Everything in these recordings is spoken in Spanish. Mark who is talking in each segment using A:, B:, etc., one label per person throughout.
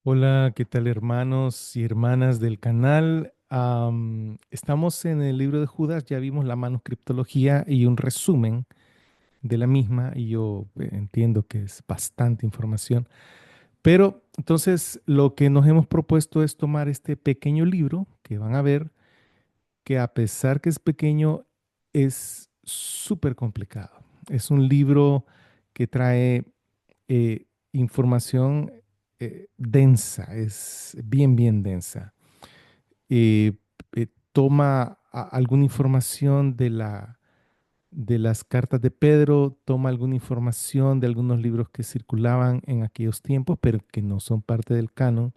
A: Hola, ¿qué tal hermanos y hermanas del canal? Estamos en el libro de Judas, ya vimos la manuscriptología y un resumen de la misma y yo entiendo que es bastante información, pero entonces lo que nos hemos propuesto es tomar este pequeño libro que van a ver que a pesar que es pequeño es súper complicado. Es un libro que trae información densa, es bien densa. Eh, Toma alguna información de las cartas de Pedro, toma alguna información de algunos libros que circulaban en aquellos tiempos, pero que no son parte del canon.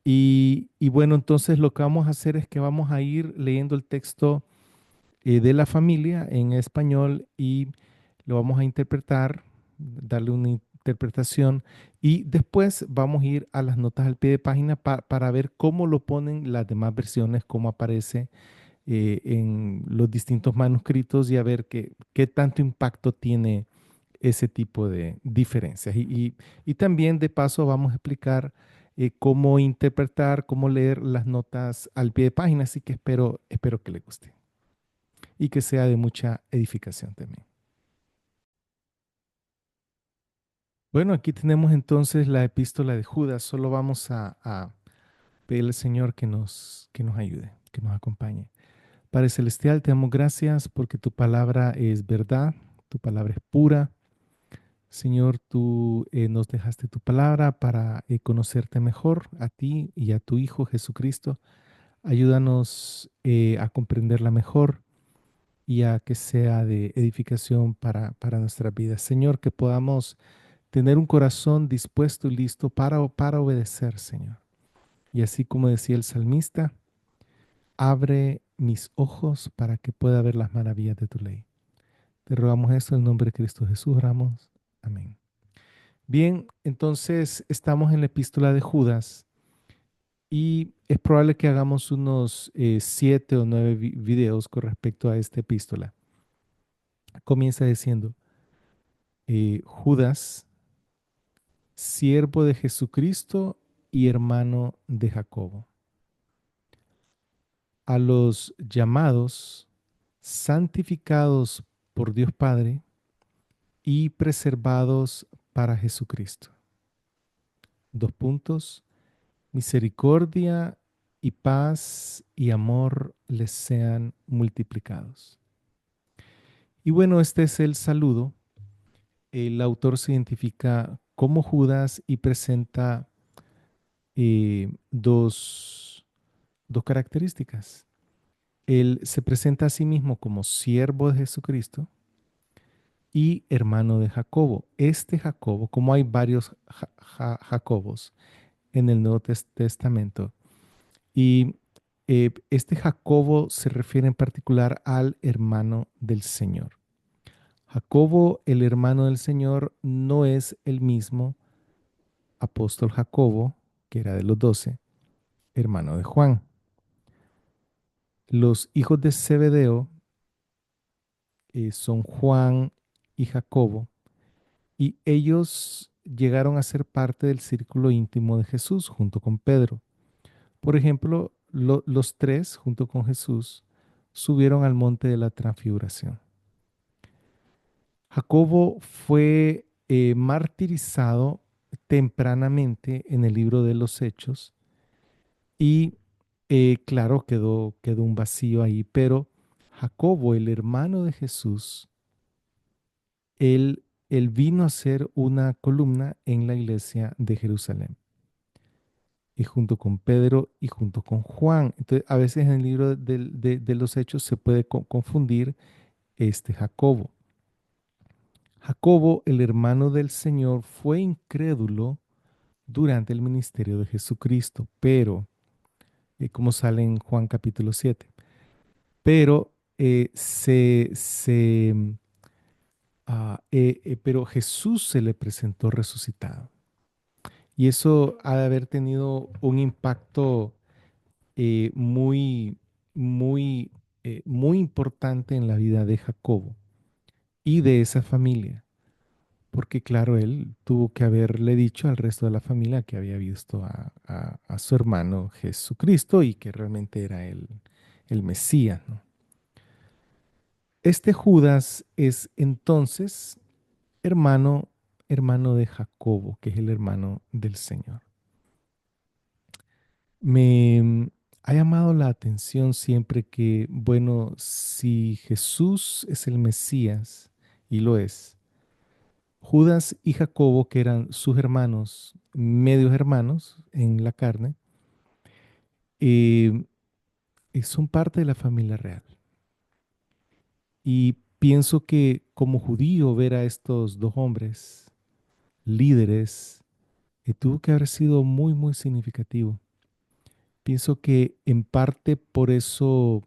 A: Y bueno, entonces lo que vamos a hacer es que vamos a ir leyendo el texto de la familia en español y lo vamos a interpretar, darle una interpretación y después vamos a ir a las notas al pie de página para ver cómo lo ponen las demás versiones, cómo aparece en los distintos manuscritos y a ver qué tanto impacto tiene ese tipo de diferencias. Y también de paso vamos a explicar cómo interpretar, cómo leer las notas al pie de página, así que espero que les guste y que sea de mucha edificación también. Bueno, aquí tenemos entonces la epístola de Judas. Solo vamos a pedirle al Señor que nos ayude, que nos acompañe. Padre Celestial, te damos gracias porque tu palabra es verdad, tu palabra es pura. Señor, tú nos dejaste tu palabra para conocerte mejor a ti y a tu Hijo Jesucristo. Ayúdanos a comprenderla mejor y a que sea de edificación para nuestra vida. Señor, que podamos tener un corazón dispuesto y listo para obedecer, Señor. Y así como decía el salmista, abre mis ojos para que pueda ver las maravillas de tu ley. Te rogamos esto en el nombre de Cristo Jesús, oramos. Amén. Bien, entonces estamos en la epístola de Judas y es probable que hagamos unos 7 o 9 videos con respecto a esta epístola. Comienza diciendo, Judas, siervo de Jesucristo y hermano de Jacobo. A los llamados, santificados por Dios Padre y preservados para Jesucristo. Dos puntos. Misericordia y paz y amor les sean multiplicados. Y bueno, este es el saludo. El autor se identifica como Judas y presenta dos características. Él se presenta a sí mismo como siervo de Jesucristo y hermano de Jacobo. Este Jacobo, como hay varios Jacobos en el Nuevo Testamento, y este Jacobo se refiere en particular al hermano del Señor. Jacobo, el hermano del Señor, no es el mismo apóstol Jacobo, que era de los 12, hermano de Juan. Los hijos de Zebedeo son Juan y Jacobo, y ellos llegaron a ser parte del círculo íntimo de Jesús junto con Pedro. Por ejemplo, los tres junto con Jesús subieron al monte de la transfiguración. Jacobo fue martirizado tempranamente en el libro de los Hechos y claro, quedó un vacío ahí, pero Jacobo, el hermano de Jesús, él vino a ser una columna en la iglesia de Jerusalén. Y junto con Pedro y junto con Juan. Entonces, a veces en el libro de los Hechos se puede confundir este Jacobo. Jacobo, el hermano del Señor, fue incrédulo durante el ministerio de Jesucristo, pero, como sale en Juan capítulo 7, pero, pero Jesús se le presentó resucitado. Y eso ha de haber tenido un impacto muy, muy importante en la vida de Jacobo y de esa familia, porque claro, él tuvo que haberle dicho al resto de la familia que había visto a su hermano Jesucristo y que realmente era el Mesías, ¿no? Este Judas es entonces hermano, hermano de Jacobo, que es el hermano del Señor. Me ha llamado la atención siempre que, bueno, si Jesús es el Mesías, y lo es, Judas y Jacobo, que eran sus hermanos, medios hermanos en la carne, eh, son parte de la familia real. Y pienso que como judío ver a estos dos hombres líderes tuvo que haber sido muy, muy significativo. Pienso que en parte por eso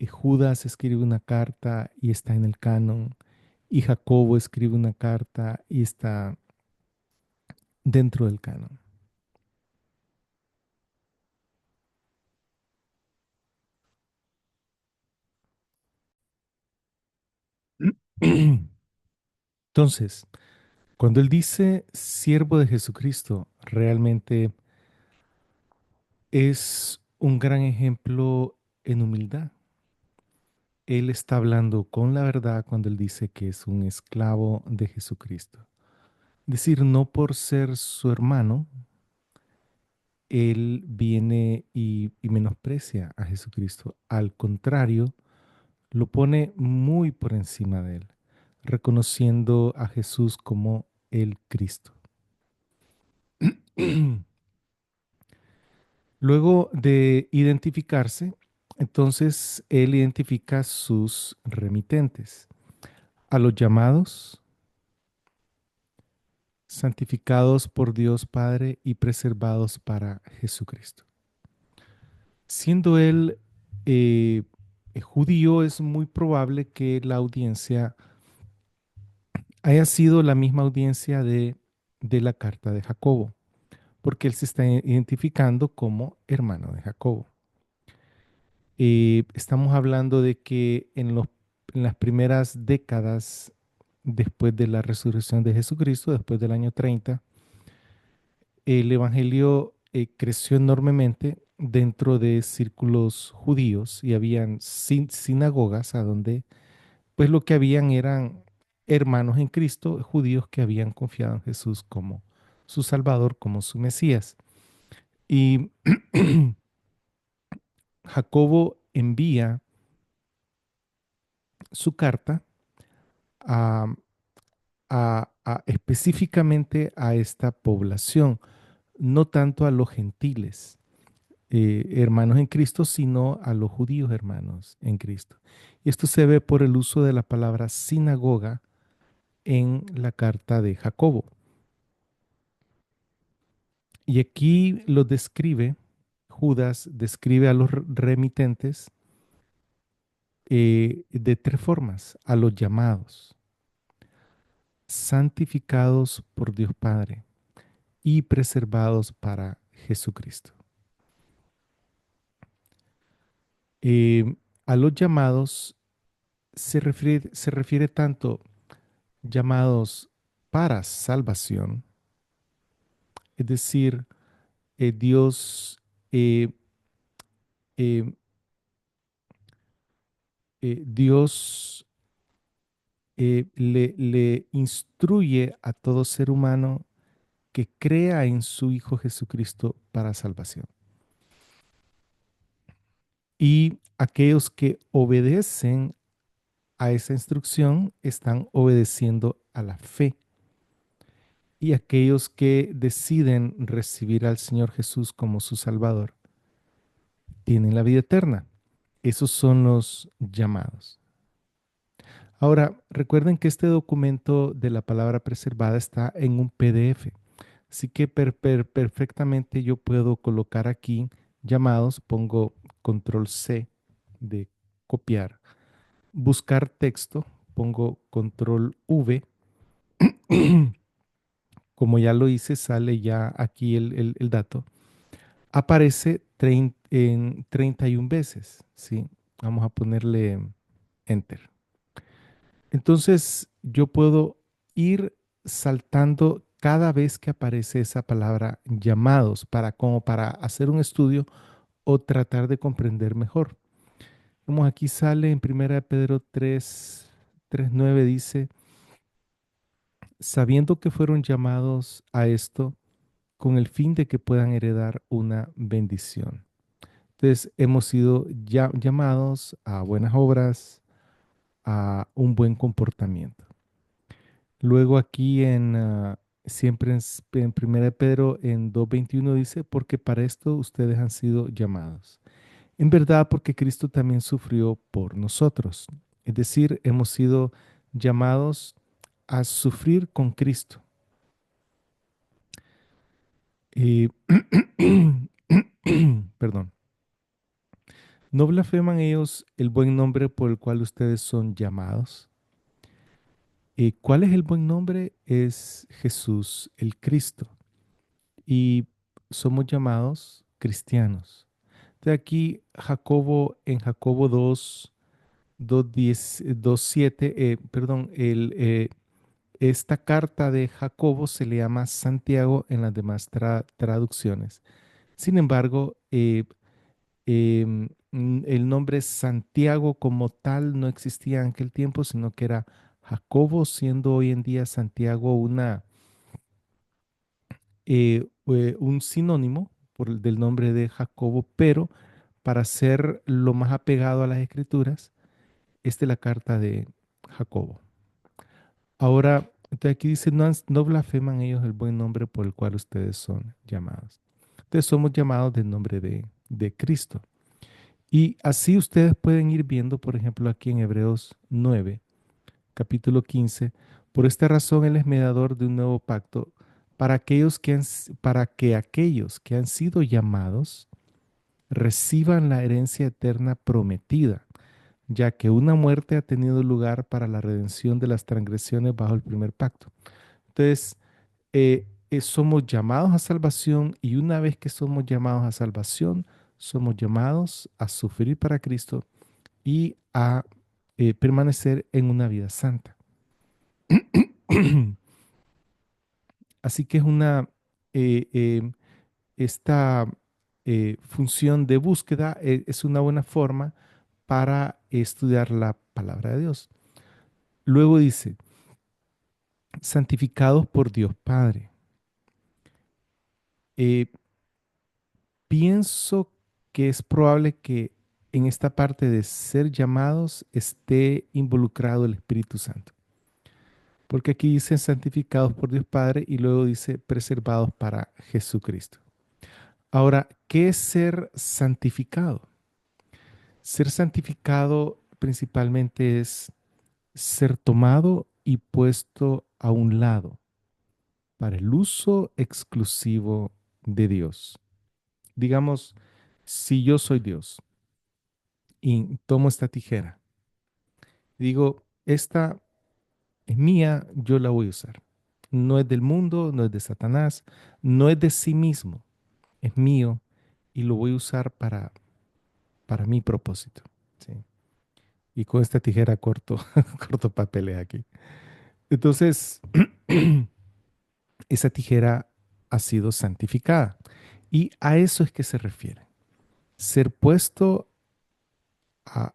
A: Judas escribe una carta y está en el canon, y Jacobo escribe una carta y está dentro del canon. Entonces, cuando él dice siervo de Jesucristo, realmente es un gran ejemplo en humildad. Él está hablando con la verdad cuando él dice que es un esclavo de Jesucristo. Es decir, no por ser su hermano, él viene y menosprecia a Jesucristo. Al contrario, lo pone muy por encima de él, reconociendo a Jesús como el Cristo. Luego de identificarse, entonces él identifica sus remitentes, a los llamados, santificados por Dios Padre y preservados para Jesucristo. Siendo él eh, judío, es muy probable que la audiencia haya sido la misma audiencia de la carta de Jacobo, porque él se está identificando como hermano de Jacobo. Estamos hablando de que en las primeras décadas después de la resurrección de Jesucristo, después del año 30, el Evangelio creció enormemente dentro de círculos judíos y habían sinagogas a donde pues lo que habían eran hermanos en Cristo, judíos que habían confiado en Jesús como su Salvador, como su Mesías. Y Jacobo envía su carta a, específicamente a esta población, no tanto a los gentiles hermanos en Cristo, sino a los judíos hermanos en Cristo. Y esto se ve por el uso de la palabra sinagoga en la carta de Jacobo. Y aquí lo describe, Judas describe a los remitentes de tres formas, a los llamados, santificados por Dios Padre y preservados para Jesucristo. Eh, a los llamados se refiere tanto llamados para salvación, es decir, Dios eh, eh, Dios le instruye a todo ser humano que crea en su Hijo Jesucristo para salvación. Y aquellos que obedecen a esa instrucción están obedeciendo a la fe. Y aquellos que deciden recibir al Señor Jesús como su Salvador tienen la vida eterna. Esos son los llamados. Ahora, recuerden que este documento de la palabra preservada está en un PDF. Así que perfectamente yo puedo colocar aquí llamados, pongo control C de copiar, buscar texto, pongo control V. Como ya lo hice, sale ya aquí el dato. Aparece en 31 veces, ¿sí? Vamos a ponerle enter. Entonces, yo puedo ir saltando cada vez que aparece esa palabra llamados para como para hacer un estudio o tratar de comprender mejor. Como aquí sale en 1 Pedro 3:9 dice, sabiendo que fueron llamados a esto con el fin de que puedan heredar una bendición. Entonces hemos sido llamados a buenas obras, a un buen comportamiento. Luego aquí siempre en 1 Pedro en 2:21 dice, porque para esto ustedes han sido llamados. En verdad, porque Cristo también sufrió por nosotros. Es decir, hemos sido llamados a sufrir con Cristo. Eh, perdón. ¿No blasfeman ellos el buen nombre por el cual ustedes son llamados? ¿Cuál es el buen nombre? Es Jesús el Cristo. Y somos llamados cristianos. De aquí en Jacobo 2:7, perdón, esta carta de Jacobo se le llama Santiago en las demás traducciones. Sin embargo, el nombre Santiago como tal no existía en aquel tiempo, sino que era Jacobo, siendo hoy en día Santiago un sinónimo del nombre de Jacobo, pero para ser lo más apegado a las escrituras, esta es la carta de Jacobo. Ahora, entonces aquí dice, no blasfeman ellos el buen nombre por el cual ustedes son llamados. Entonces somos llamados del nombre de Cristo. Y así ustedes pueden ir viendo, por ejemplo, aquí en Hebreos 9, capítulo 15, por esta razón Él es mediador de un nuevo pacto para que aquellos que han sido llamados reciban la herencia eterna prometida, ya que una muerte ha tenido lugar para la redención de las transgresiones bajo el primer pacto. Entonces, somos llamados a salvación y una vez que somos llamados a salvación, somos llamados a sufrir para Cristo y a permanecer en una vida santa. Así que esta función de búsqueda es una buena forma para estudiar la palabra de Dios. Luego dice, santificados por Dios Padre. Eh, Pienso que es probable que en esta parte de ser llamados esté involucrado el Espíritu Santo. Porque aquí dice santificados por Dios Padre y luego dice preservados para Jesucristo. Ahora, ¿qué es ser santificado? Ser santificado principalmente es ser tomado y puesto a un lado para el uso exclusivo de Dios. Digamos, si yo soy Dios y tomo esta tijera, digo, esta es mía, yo la voy a usar. No es del mundo, no es de Satanás, no es de sí mismo, es mío y lo voy a usar para mi propósito. ¿Sí? Y con esta tijera corto, corto papeles aquí. Entonces, esa tijera ha sido santificada. Y a eso es que se refiere. Ser puesto a,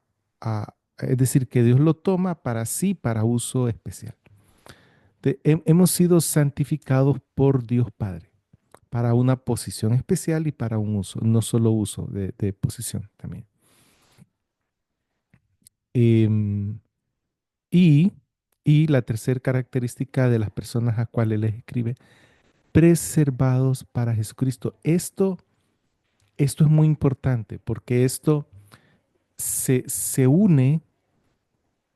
A: es decir, que Dios lo toma para sí, para uso especial. Hemos sido santificados por Dios Padre, para una posición especial y para un uso, no solo uso de posición también. Em, y, y la tercera característica de las personas a cuales les escribe, preservados para Jesucristo. Esto es muy importante porque esto se une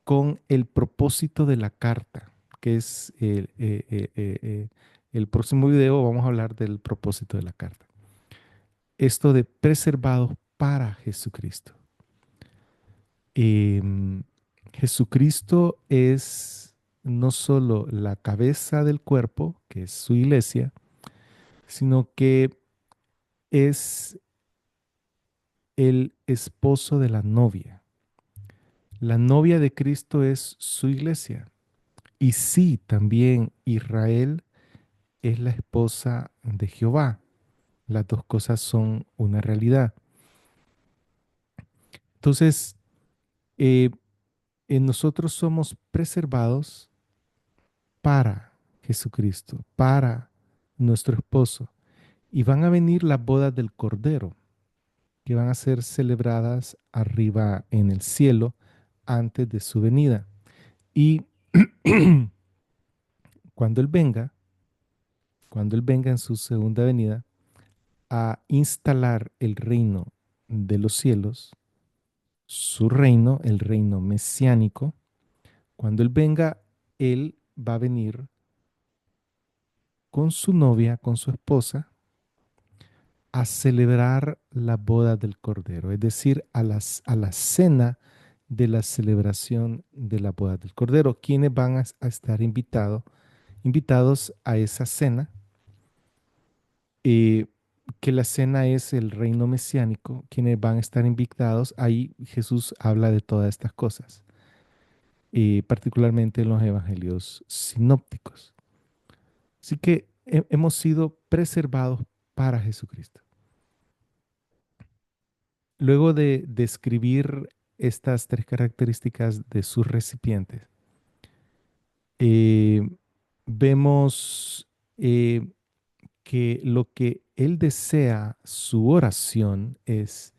A: con el propósito de la carta, que es el próximo video vamos a hablar del propósito de la carta. Esto de preservados para Jesucristo. Em, Jesucristo es no solo la cabeza del cuerpo, que es su iglesia, sino que es el esposo de la novia. La novia de Cristo es su iglesia Y sí, también Israel es la esposa de Jehová. Las dos cosas son una realidad. Entonces, eh, nosotros somos preservados para Jesucristo, para nuestro esposo. Y van a venir las bodas del Cordero, que van a ser celebradas arriba en el cielo antes de su venida. Y cuando Él venga, cuando Él venga en su segunda venida a instalar el reino de los cielos, su reino, el reino mesiánico, cuando Él venga, Él va a venir con su novia, con su esposa, a celebrar la boda del Cordero, es decir, a la cena de la celebración de la boda del Cordero. ¿Quiénes van a estar invitados a esa cena? Eh, que la cena es el reino mesiánico, quienes van a estar invitados. Ahí Jesús habla de todas estas cosas, particularmente en los evangelios sinópticos. Así que hemos sido preservados para Jesucristo. Luego de describir estas tres características de sus recipientes, eh, vemos que lo que él desea, su oración es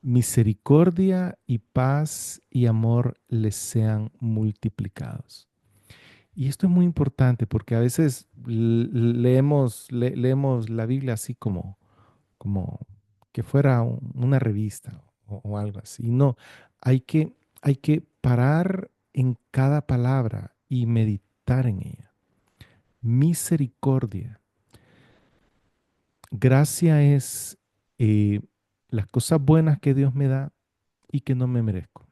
A: misericordia y paz y amor les sean multiplicados. Y esto es muy importante porque a veces leemos la Biblia así como que fuera una revista o algo así. No, hay que, hay que parar en cada palabra y meditar en ella. Misericordia. Gracia es eh, las cosas buenas que Dios me da y que no me merezco.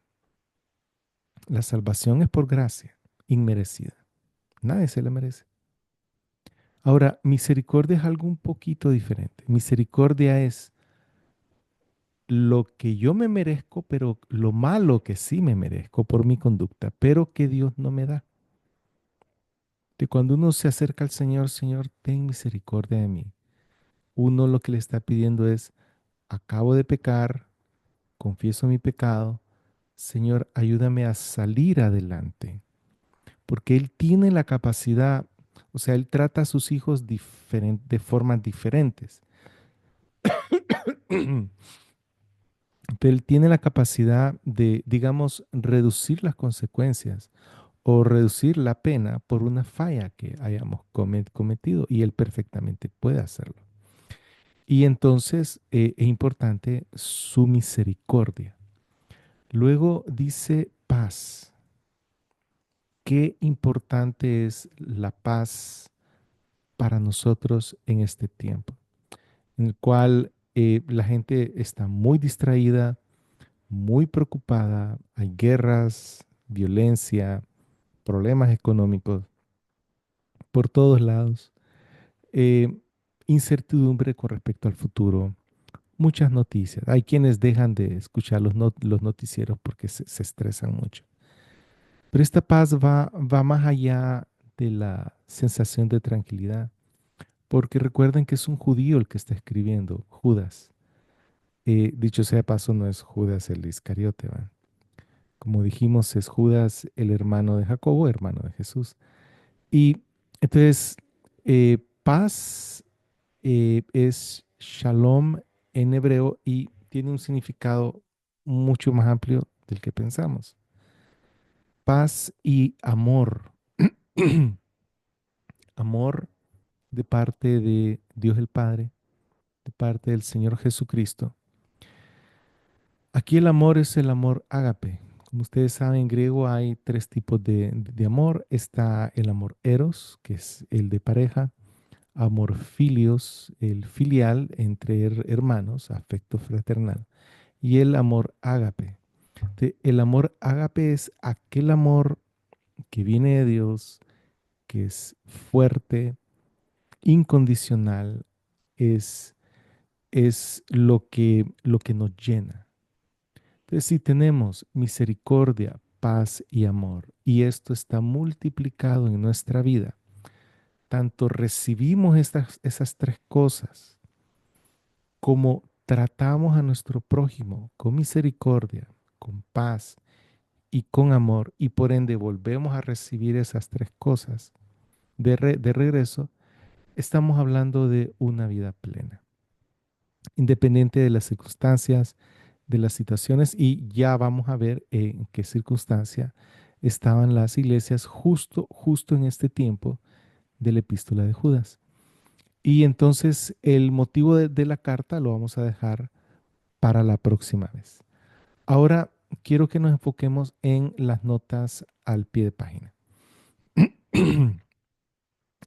A: La salvación es por gracia, inmerecida. Nadie se la merece. Ahora, misericordia es algo un poquito diferente. Misericordia es lo que yo me merezco, pero lo malo que sí me merezco por mi conducta, pero que Dios no me da. De cuando uno se acerca al Señor, Señor, ten misericordia de mí. Uno lo que le está pidiendo es, acabo de pecar, confieso mi pecado, Señor, ayúdame a salir adelante, porque Él tiene la capacidad, o sea, Él trata a sus hijos de formas diferentes, pero Él tiene la capacidad de, digamos, reducir las consecuencias o reducir la pena por una falla que hayamos cometido y Él perfectamente puede hacerlo. Y entonces es importante su misericordia. Luego dice paz. Qué importante es la paz para nosotros en este tiempo, en el cual la gente está muy distraída, muy preocupada, hay guerras, violencia, problemas económicos por todos lados, eh, incertidumbre con respecto al futuro, muchas noticias. Hay quienes dejan de escuchar los noticieros porque se estresan mucho. Pero esta paz va más allá de la sensación de tranquilidad, porque recuerden que es un judío el que está escribiendo, Judas. Dicho sea de paso, no es Judas el Iscariote, ¿va? Como dijimos, es Judas el hermano de Jacobo, hermano de Jesús. Y entonces, paz es shalom en hebreo y tiene un significado mucho más amplio del que pensamos. Paz y amor. Amor de parte de Dios el Padre, de parte del Señor Jesucristo. Aquí el amor es el amor ágape. Como ustedes saben, en griego hay tres tipos de amor. Está el amor eros, que es el de pareja, amor filios, el filial entre hermanos, afecto fraternal, y el amor ágape. El amor ágape es aquel amor que viene de Dios, que es fuerte, incondicional, es, es lo que nos llena. Entonces, si tenemos misericordia, paz y amor. Y esto está multiplicado en nuestra vida. Tanto recibimos esas tres cosas como tratamos a nuestro prójimo con misericordia, con paz y con amor, y por ende volvemos a recibir esas tres cosas de regreso, estamos hablando de una vida plena, independiente de las circunstancias, de las situaciones, y ya vamos a ver en qué circunstancia estaban las iglesias justo en este tiempo de la epístola de Judas. Y entonces el motivo de la carta lo vamos a dejar para la próxima vez. Ahora quiero que nos enfoquemos en las notas al pie de página.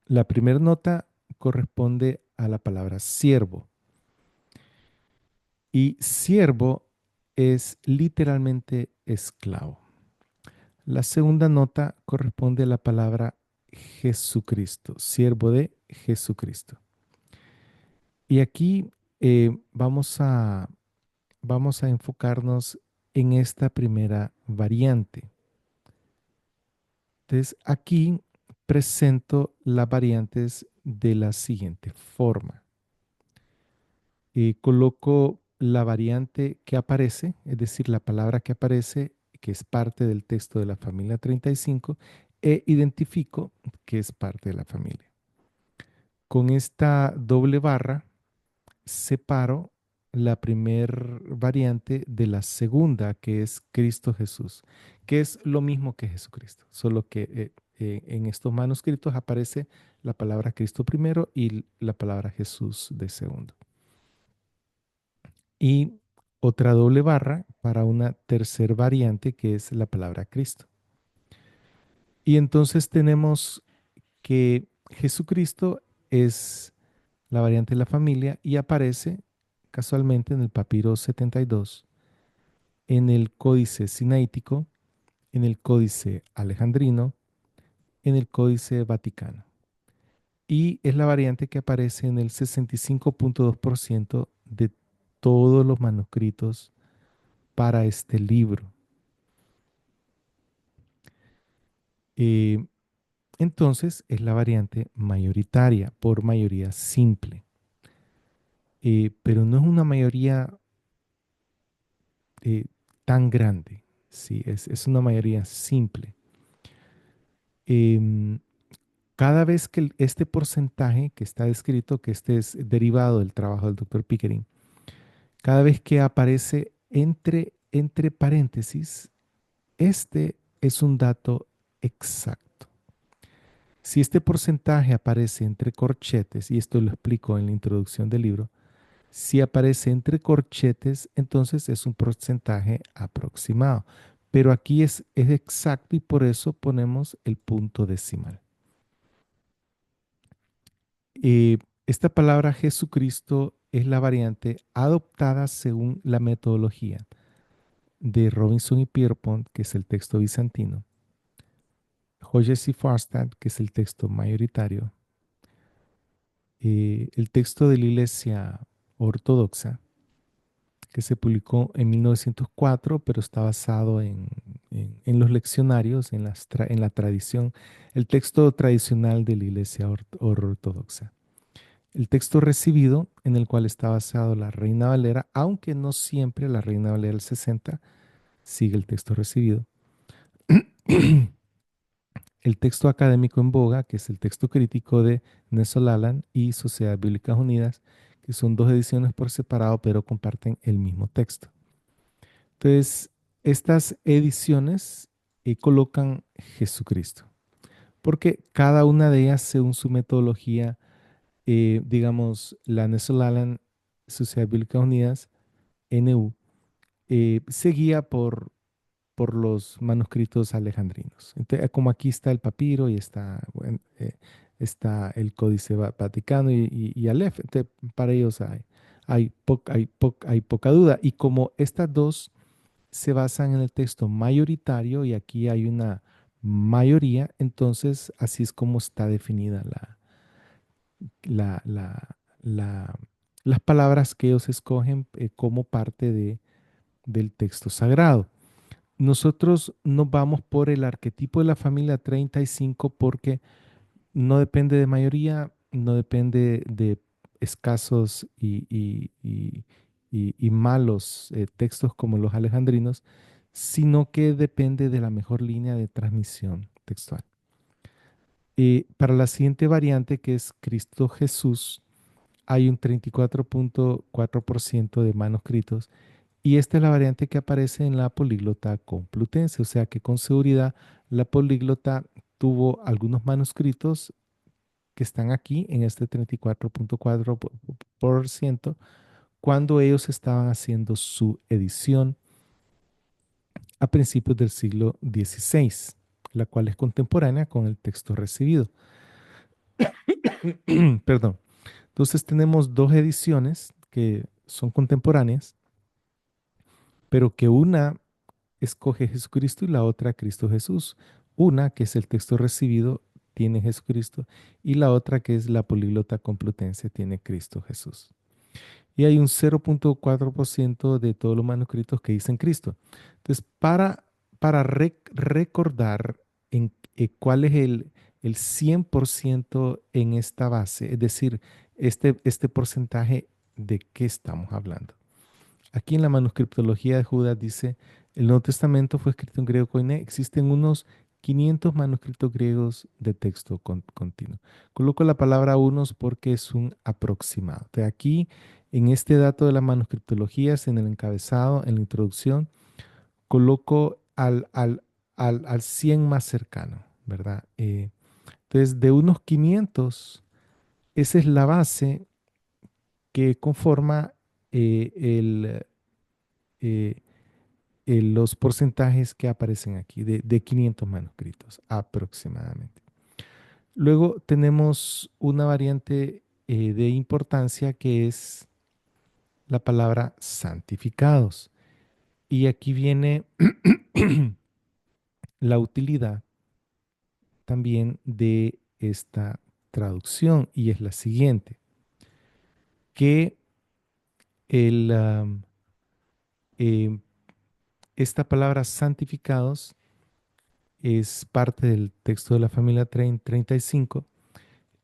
A: La primera nota corresponde a la palabra siervo. Y siervo es literalmente esclavo. La segunda nota corresponde a la palabra Jesucristo, siervo de Jesucristo. Y aquí vamos a enfocarnos en esta primera variante. Entonces, aquí presento las variantes de la siguiente forma. Coloco la variante que aparece, es decir, la palabra que aparece, que es parte del texto de la familia 35, e identifico que es parte de la familia. Con esta doble barra separo la primer variante de la segunda, que es Cristo Jesús, que es lo mismo que Jesucristo, solo que en estos manuscritos aparece la palabra Cristo primero y la palabra Jesús de segundo. Y otra doble barra para una tercer variante, que es la palabra Cristo. Y entonces tenemos que Jesucristo es la variante de la familia y aparece casualmente en el papiro 72, en el códice sinaítico, en el códice alejandrino, en el códice vaticano. Y es la variante que aparece en el 65.2% de todos los manuscritos para este libro. Eh, entonces es la variante mayoritaria, por mayoría simple. Pero no es una mayoría eh, tan grande, ¿sí? Es una mayoría simple. Em, Cada vez que este porcentaje que está descrito, que este es derivado del trabajo del doctor Pickering, cada vez que aparece entre paréntesis, este es un dato exacto. Si este porcentaje aparece entre corchetes, y esto lo explico en la introducción del libro, si aparece entre corchetes, entonces es un porcentaje aproximado. Pero aquí es exacto y por eso ponemos el punto decimal. Eh, Esta palabra Jesucristo es la variante adoptada según la metodología de Robinson y Pierpont, que es el texto bizantino, Hodges y Farstad, que es el texto mayoritario, el texto de la Iglesia Ortodoxa, que se publicó en 1904, pero está basado en los leccionarios, en la tradición, el texto tradicional de la Iglesia Ortodoxa. El texto recibido, en el cual está basado la Reina Valera, aunque no siempre la Reina Valera del 60 sigue el texto recibido. El texto académico en boga, que es el texto crítico de Nestle Aland y Sociedades Bíblicas Unidas, que son dos ediciones por separado, pero comparten el mismo texto. Entonces, estas ediciones colocan Jesucristo, porque cada una de ellas, según su metodología, digamos, la Nestle Aland, Sociedades Bíblicas Unidas, NU, se guía por los manuscritos alejandrinos. Entonces, como aquí está el papiro y está, bueno, está el Códice Vaticano y Aleph, entonces, para ellos hay poca duda. Y como estas dos se basan en el texto mayoritario y aquí hay una mayoría, entonces así es como está definida la, la- la- las palabras que ellos escogen como parte del texto sagrado. nosotros nos vamos por el arquetipo de la familia 35 porque no depende de mayoría, no depende de escasos y malos textos como los alejandrinos, sino que depende de la mejor línea de transmisión textual. Para la siguiente variante, que es Cristo Jesús, hay un 34.4% de manuscritos y esta es la variante que aparece en la políglota complutense, o sea que con seguridad la políglota tuvo algunos manuscritos que están aquí en este 34.4% cuando ellos estaban haciendo su edición a principios del siglo XVI, la cual es contemporánea con el texto recibido. Perdón. Entonces tenemos dos ediciones que son contemporáneas, pero que una escoge Jesucristo y la otra Cristo Jesús. Una, que es el texto recibido, tiene Jesucristo y la otra, que es la políglota complutense, tiene Cristo Jesús. Y hay un 0.4% de todos los manuscritos que dicen Cristo. Entonces, para recordar cuál es el 100% en esta base, es decir, este porcentaje de qué estamos hablando. Aquí en la manuscriptología de Judas dice, el Nuevo Testamento fue escrito en griego koiné, existen unos 500 manuscritos griegos de texto continuo. Coloco la palabra unos porque es un aproximado. De aquí, en este dato de las manuscriptologías, en el encabezado, en la introducción, coloco al 100 más cercano, ¿verdad? Entonces, de unos 500, esa es la base que conforma el eh, los porcentajes que aparecen aquí, de 500 manuscritos aproximadamente. Luego tenemos una variante de importancia que es la palabra santificados. Y aquí viene la utilidad también de esta traducción y es la siguiente, que el, eh, esta palabra santificados es parte del texto de la familia 35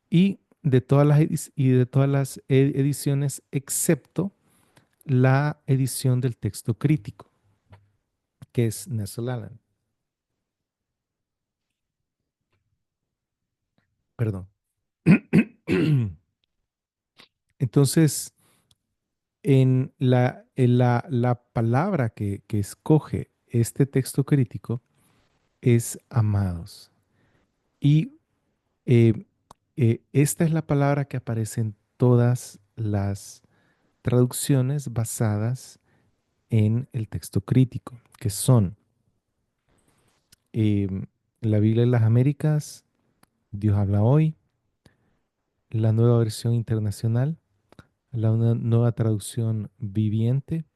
A: y de todas las ediciones, excepto la edición del texto crítico, que es Nestle-Aland. Perdón. Entonces, la palabra que escoge este texto crítico es amados. Y eh, esta es la palabra que aparece en todas las traducciones basadas en el texto crítico, que son eh, la Biblia de las Américas, Dios habla hoy, la nueva versión internacional, nueva traducción viviente,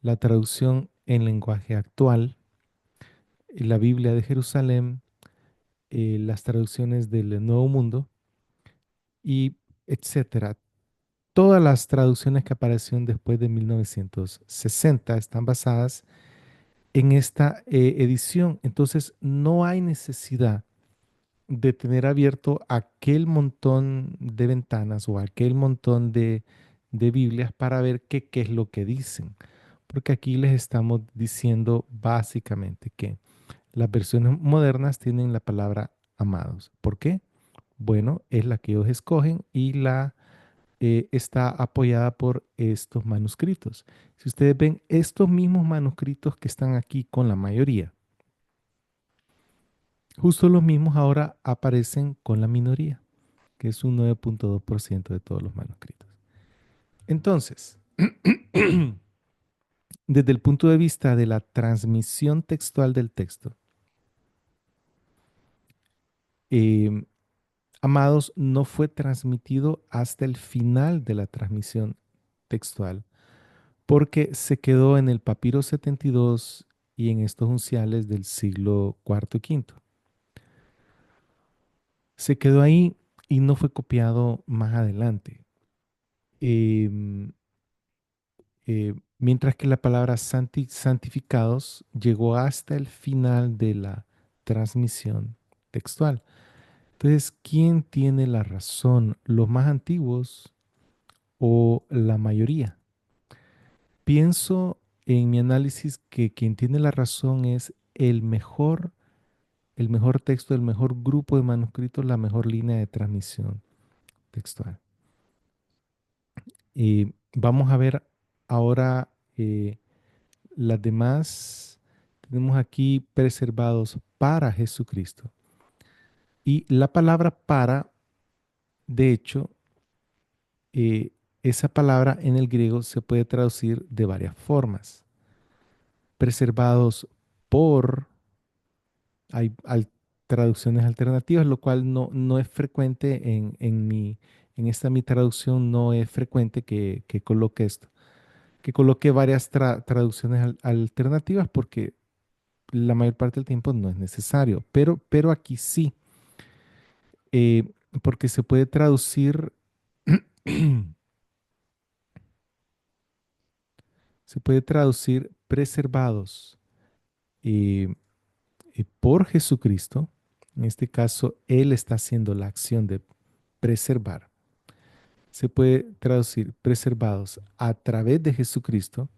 A: la traducción en lenguaje actual, la Biblia de Jerusalén, las traducciones del Nuevo Mundo y etcétera. Todas las traducciones que aparecieron después de 1960 están basadas en esta edición. Entonces, no hay necesidad de tener abierto aquel montón de ventanas o aquel montón de Biblias para ver qué es lo que dicen. Porque aquí les estamos diciendo básicamente que las versiones modernas tienen la palabra amados. ¿Por qué? Bueno, es la que ellos escogen y la está apoyada por estos manuscritos. Si ustedes ven estos mismos manuscritos que están aquí con la mayoría, justo los mismos ahora aparecen con la minoría, que es un 9.2% de todos los manuscritos. Entonces, desde el punto de vista de la transmisión textual del texto, eh, Amados no fue transmitido hasta el final de la transmisión textual, porque se quedó en el papiro 72 y en estos unciales del siglo cuarto y quinto. Se quedó ahí y no fue copiado más adelante. Em, mientras que la palabra santificados llegó hasta el final de la transmisión textual. Entonces, ¿quién tiene la razón? ¿Los más antiguos o la mayoría? Pienso en mi análisis que quien tiene la razón es el mejor texto, el mejor grupo de manuscritos, la mejor línea de transmisión textual. Y vamos a ver ahora las demás. Tenemos aquí preservados para Jesucristo. Y la palabra para, de hecho, eh, esa palabra en el griego se puede traducir de varias formas. Preservados por, hay traducciones alternativas, lo cual no es frecuente en esta mi traducción, no es frecuente que coloque esto, que coloque varias traducciones alternativas porque la mayor parte del tiempo no es necesario, pero aquí sí, eh, porque se puede traducir, se puede traducir preservados eh, por Jesucristo. En este caso, Él está haciendo la acción de preservar. Se puede traducir preservados a través de Jesucristo.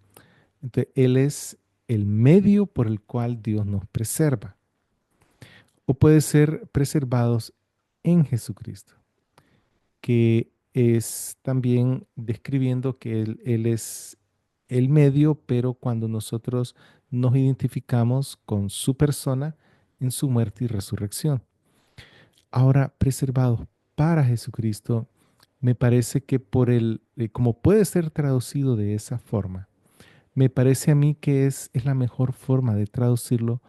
A: Entonces, Él es el medio por el cual Dios nos preserva. O puede ser preservados en Jesucristo, que es también describiendo que Él es el medio, pero cuando nosotros nos identificamos con su persona en su muerte y resurrección. Ahora, preservados para Jesucristo, me parece que como puede ser traducido de esa forma, me parece a mí que es la mejor forma de traducirlo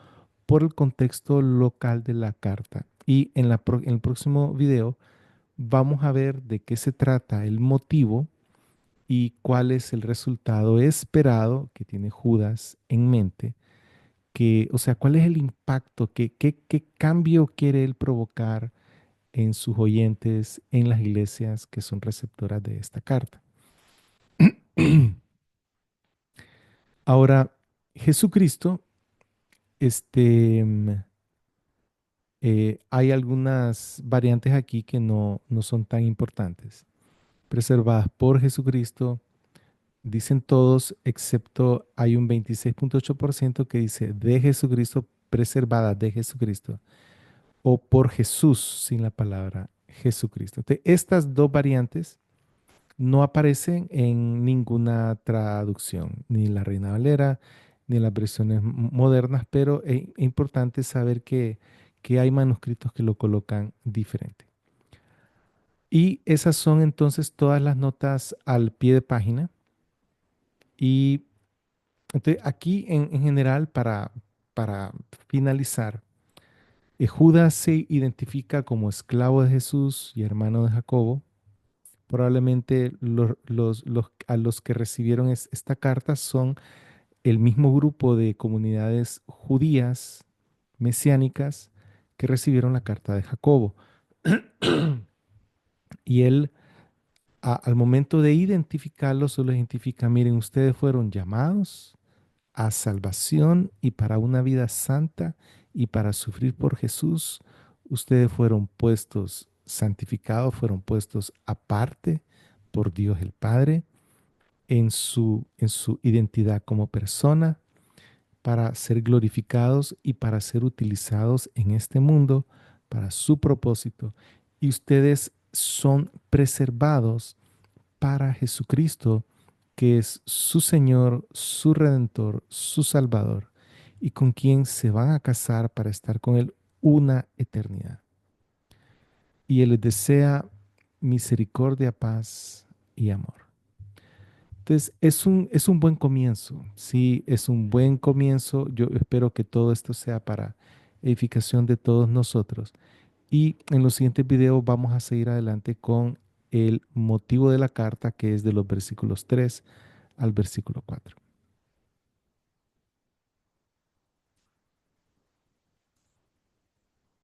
A: por el contexto local de la carta. Y en el próximo video vamos a ver de qué se trata, el motivo y cuál es el resultado esperado que tiene Judas en mente, o sea, cuál es el impacto, qué cambio quiere él provocar en sus oyentes, en las iglesias que son receptoras de esta carta. Ahora, Jesucristo, este, hay algunas variantes aquí que no son tan importantes. Preservadas por Jesucristo, dicen todos, excepto hay un 26,8% que dice de Jesucristo, preservada de Jesucristo, o por Jesús sin la palabra Jesucristo. Entonces, estas dos variantes no aparecen en ninguna traducción, ni en la Reina Valera, ni en las versiones modernas, pero es importante saber que hay manuscritos que lo colocan diferente. Y esas son entonces todas las notas al pie de página. Y entonces aquí en general, para finalizar, Judas se identifica como esclavo de Jesús y hermano de Jacobo. Probablemente a los que recibieron esta carta son el mismo grupo de comunidades judías mesiánicas que recibieron la carta de Jacobo. Y él, al momento de identificarlos, solo identifica, miren, ustedes fueron llamados a salvación y para una vida santa y para sufrir por Jesús, ustedes fueron puestos, santificados, fueron puestos aparte por Dios el Padre en su identidad como persona para ser glorificados y para ser utilizados en este mundo para su propósito. Y ustedes son preservados para Jesucristo, que es su Señor, su Redentor, su Salvador, y con quien se van a casar para estar con Él una eternidad. Y Él les desea misericordia, paz y amor. Entonces, es un buen comienzo, sí, es un buen comienzo. Yo espero que todo esto sea para edificación de todos nosotros. Y en los siguientes videos vamos a seguir adelante con el motivo de la carta, que es de los versículos 3 al versículo 4.